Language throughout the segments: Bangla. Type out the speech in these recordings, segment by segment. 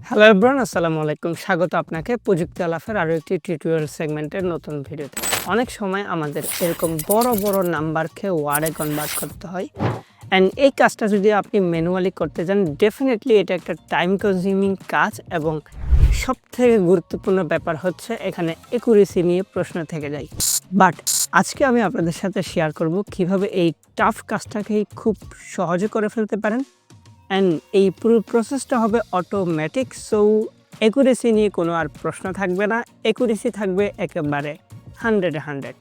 হ্যালো এভরিওয়ান, আসসালামু আলাইকুম। স্বাগত আপনাকে প্রযুক্তি আলাপের আরও একটি টিউটোরিয়াল সেগমেন্টের নতুন ভিডিওতে। অনেক সময় আমাদের এরকম বড় বড় নাম্বারকে ওয়ার্ডে কনভার্ট করতে হয়, অ্যান্ড এই কাজটা যদি আপনি ম্যানুয়ালি করতে যান, ডেফিনেটলি এটা একটা টাইম কনজিউমিং কাজ এবং সবথেকে গুরুত্বপূর্ণ ব্যাপার হচ্ছে এখানে অ্যাকুরেসি নিয়ে প্রশ্ন থেকে যায়। বাট আজকে আমি আপনাদের সাথে শেয়ার করব কিভাবে এই টাফ কাজটাকেই খুব সহজে করে ফেলতে পারেন, অ্যান্ড এই পুরো প্রসেসটা হবে অটোমেটিক। সো অ্যাকুরেসি নিয়ে কোনো আর প্রশ্ন থাকবে না, অ্যাকুরেসি থাকবে একেবারে 100-100।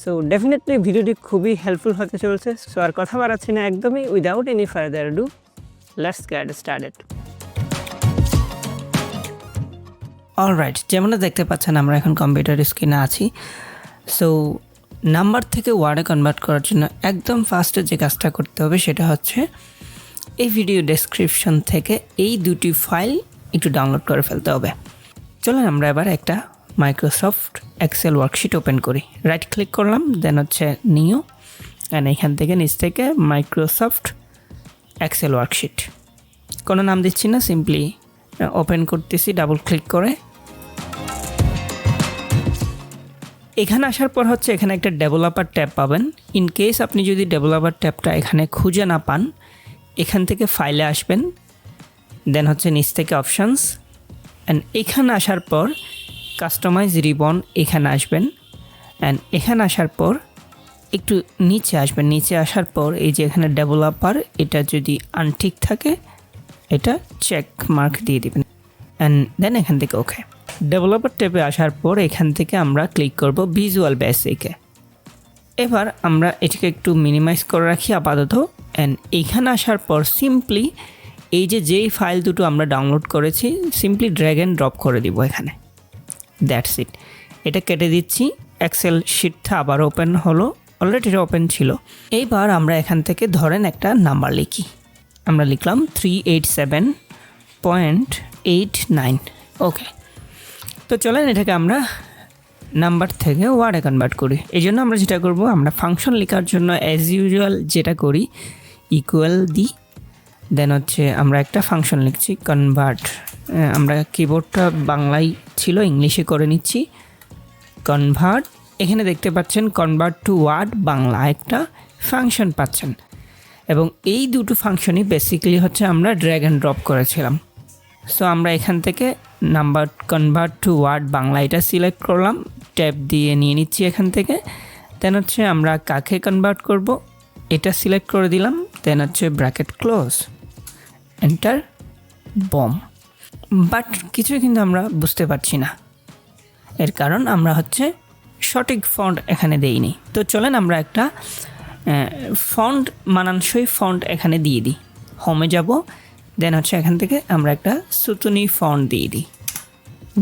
সো ডেফিনেটলি ভিডিওটি খুবই হেল্পফুল হতে চলছে। সো আর কথা বাড়াচ্ছি না একদমই, without any further do, let's get started. Alright, যেমনটা দেখতে পাচ্ছেন আমরা এখন কম্পিউটার স্ক্রিনে আছি। সো নাম্বার থেকে ওয়ার্ডে কনভার্ট করার জন্য একদম ফার্স্টে যে কাজটা করতে হবে সেটা হচ্ছে এই ভিডিও ডেসক্রিপশন থেকে এই দুটি ফাইল একটু ডাউনলোড করে ফেলতে হবে। চলুন আমরা এবার একটা মাইক্রোসফট এক্সেল ওয়ার্কশিট ওপেন করি। রাইট ক্লিক করলাম, দেন হচ্ছে নিউ, অ্যান্ড এখান থেকে নিচ থেকে মাইক্রোসফট এক্সেল ওয়ার্কশিট। কোনো নাম দিচ্ছি না, সিম্পলি ওপেন করতেছি ডাবল ক্লিক করে। এখানে আসার পর হচ্ছে এখানে একটা ডেভেলপার ট্যাব পাবেন। ইন কেস আপনি যদি ডেভেলপার ট্যাবটা এখানে খুঁজে না পান, এখান থেকে ফাইলে আসবেন, দেন হচ্ছে নিচ থেকে অপশানস, অ্যান্ড এখানে আসার পর কাস্টমাইজ রিবন এখানে আসবেন, অ্যান্ড এখানে আসার পর একটু নিচে আসবেন। নিচে আসার পর এই যে এখানে ডেভেলপার, এটা যদি আনঠিক থাকে এটা চেক মার্ক দিয়ে দিবেন, অ্যান্ড দেন এখান থেকে ওকে। ডেভেলপার ট্যাবে আসার পর এখান থেকে আমরা ক্লিক করব ভিজুয়াল বেসিকে। এবার আমরা এটাকে একটু মিনিমাইজ করে রাখি আপাতত, অ্যান্ড এইখানে আসার পর সিম্পলি এই যেই ফাইল দুটো আমরা ডাউনলোড করেছি সিম্পলি ড্র্যাগ অ্যান্ড ড্রপ করে দিব এখানে। That's it. এটা কেটে দিচ্ছি। এক্সেল শিটটা আবার ওপেন হলো, অলরেডি এটা ওপেন ছিল। এইবার আমরা এখান থেকে ধরেন একটা নাম্বার লিখি। আমরা লিখলাম 387.89। ওকে, তো চলেন এটাকে আমরা নাম্বার থেকে ওয়ার্ডে কনভার্ট করি। এই জন্য আমরা যেটা করব, আমরা ফাংশন লেখার জন্য অ্যাজ ইউজুয়াল যেটা করি, ইকুয়াল দিই, দেন হচ্ছে আমরা একটা ফাংশন লিখছি কনভার্ট। আমরা কিবোর্ডটা বাংলায় ছিল, ইংলিশে করে নিচ্ছি। কনভার্ট, এখানে দেখতে পাচ্ছেন কনভার্ট টু ওয়ার্ড বাংলা একটা ফাংশন পাচ্ছেন, এবং এই দুটো ফাংশনই বেসিক্যালি হচ্ছে আমরা ড্র্যাগ অ্যান্ড ড্রপ করেছিলাম। সো আমরা এখান থেকে number convert to word Bangla এটা সিলেক্ট করলাম, ট্যাব দিয়ে নিয়ে নিচ্ছি এখান থেকে। দেন হচ্ছে আমরা কাকে কনভার্ট করব এটা সিলেক্ট করে দিলাম, দেন হচ্ছে bracket close, enter, boom. But কিছুই কিন্তু আমরা বুঝতে পারছি না, এর কারণ আমরা হচ্ছে সঠিক ফন্ট এখানে দেইনি। তো চলেন আমরা একটা ফন্ট, মানানসই ফন্ট এখানে দিয়ে দিই। হোমে যাব, দেন হচ্ছে এখান থেকে আমরা একটা সুতুনি ফন্ট দিয়ে দিই।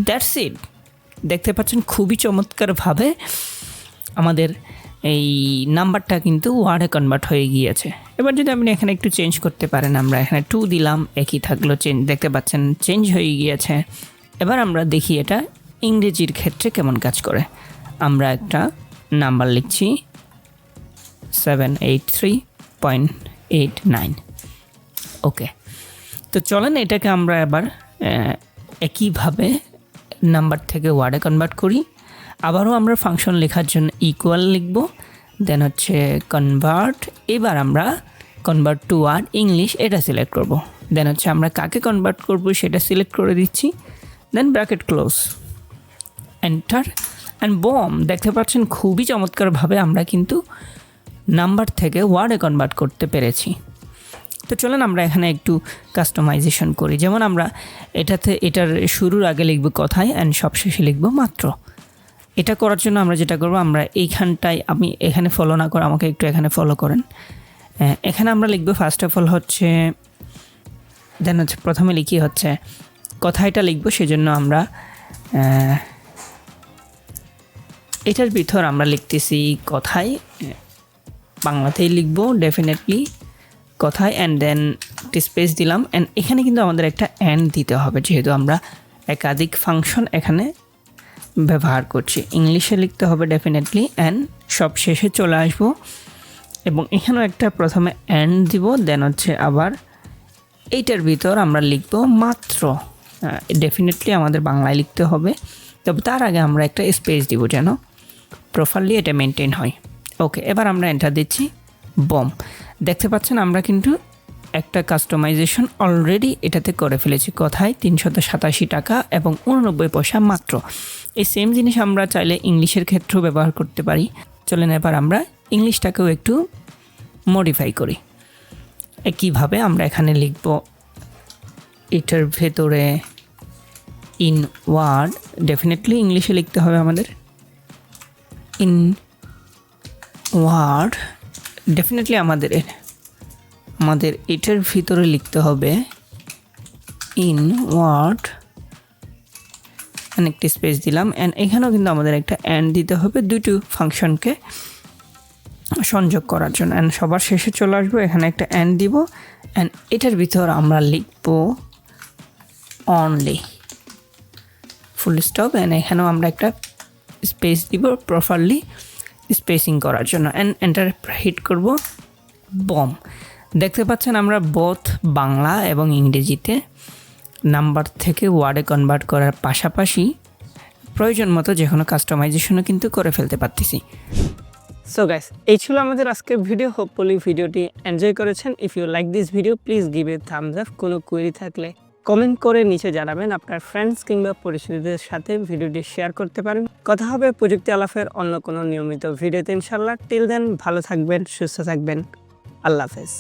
That's it. দেখতে পাচ্ছেন খুবই চমৎকারভাবে আমাদের এই নাম্বারটা কিন্তু ওয়ার্ডে কনভার্ট হয়ে গিয়েছে। এবার যদি আপনি এখানে একটু চেঞ্জ করতে পারেন, আমরা এখানে 2 দিলাম, একই থাকলো, দেখতে পাচ্ছেন চেঞ্জ হয়ে গিয়েছে। এবার আমরা দেখি এটা ইংরেজির ক্ষেত্রে কেমন কাজ করে। আমরা একটা নাম্বার লিখছি 783.89। ওকে, তো চলেন এটাকে আমরা এবার একইভাবে নাম্বার থেকে ওয়ার্ডে কনভার্ট করি। আবারও আমরা ফাংশন লেখার জন্য ইকুয়াল লিখব, দেন হচ্ছে কনভার্ট। এবার আমরা কনভার্ট টু ওয়ার্ড ইংলিশ এটা সিলেক্ট করব, দেন হচ্ছে আমরা কাকে কনভার্ট করব সেটা সিলেক্ট করে দিচ্ছি, then bracket close, enter, and boom. দেখতে পাচ্ছেন খুবই চমৎকারভাবে আমরা কিন্তু নাম্বার থেকে ওয়ার্ডে কনভার্ট করতে পেরেছি। তো চলেন আমরা এখানে একটু কাস্টমাইজেশন করি। যেমন আমরা এটার শুরুর আগে লিখব কথায়, অ্যান্ড সবশেষে লিখব মাত্র। এটা করার জন্য আমরা যেটা করব, আমরা এইখানটায়, আমি এখানে ফলো না করে আমাকে একটু এখানে ফলো করেন। এখানে আমরা লিখব ফার্স্ট অফ অল হচ্ছে, দেন হচ্ছে প্রথমে লিখি হচ্ছে কথাটা লিখব, সেজন্য আমরা এটার ভিতর আমরা লিখতেছি কথায়, বাংলাতেই লিখব ডেফিনেটলি কথায়, অ্যান্ড দেন স্পেস দিলাম। অ্যান্ড এখানে কিন্তু আমাদের একটা অ্যান্ড দিতে হবে, যেহেতু আমরা একাধিক ফাংশন এখানে ব্যবহার করছি। ইংলিশে লিখতে হবে ডেফিনেটলি, অ্যান্ড সব শেষে চলে আসবো, এবং এখানেও একটা প্রথমে অ্যান্ড দিব, দেন হচ্ছে আবার এইটার ভিতর আমরা লিখব মাত্র, ডেফিনেটলি আমাদের বাংলায় লিখতে হবে, তবে তার আগে আমরা একটা স্পেস দিব যেন প্রপারলি এটা মেনটেন হয়। ওকে, এবার আমরা এন্টার দিচ্ছি বম। দেখতে পাচ্ছেন আমরা কিন্তু একটা কাস্টমাইজেশন অলরেডি এটাতে করে ফেলেছি। কোথায়? 387 টাকা এবং 89 পয়সা মাত্র। এই সেম জিনিস আমরা চাইলে ইংলিশের ক্ষেত্রেও ব্যবহার করতে পারি। চলেন এবার আমরা ইংলিশটাকেও একটু মডিফাই করি। কীভাবে? আমরা এখানে লিখব এটার ভেতরে ইন ওয়ার্ড, ডেফিনেটলি ইংলিশে লিখতে হবে আমাদের। ইন ওয়ার্ড ডেফিনেটলি আমাদের এটার ভিতরে লিখতে হবে ইন ওয়ার্ড, একটি স্পেস দিলাম। অ্যান্ড এখানেও কিন্তু আমাদের একটা অ্যান্ড দিতে হবে দুটো ফাংশনকে সংযোগ করার জন্য। অ্যান্ড সবার শেষে চলে আসবো, এখানে একটা অ্যান্ড দিব। অ্যান্ড এটার ভিতর আমরা লিখব অনলি, ফুল স্টপ। অ্যান্ড এখানেও আমরা একটা স্পেস দিব প্রপারলি স্পেসিং করার জন্য। অ্যান্ড এন্টার হিট করব, বম। দেখতে পাচ্ছেন আমরা বোথ বাংলা এবং ইংরেজিতে নাম্বার থেকে ওয়ার্ডে কনভার্ট করার পাশাপাশি প্রয়োজন মতো যে কোনো কাস্টমাইজেশনও কিন্তু করে ফেলতে পারতেছি। সো গাইস, এই ছিল আমাদের আজকের ভিডিও। হোপফুলি ভিডিওটি এনজয় করেছেন। If you like this video please give a thumbs up. কোনো কোয়েরি থাকলে কমেন্ট করে নিচে জানাবেন। আপনার ফ্রেন্ডস কিংবা পরিচিতদের সাথে ভিডিওটি শেয়ার করতে পারেন। কথা হবে প্রযুক্তি আলাপের অন্য কোনো নিয়মিত ভিডিওতে ইনশাল্লাহ। টিল দেন ভালো থাকবেন, সুস্থ থাকবেন। আল্লাহ হাফেজ।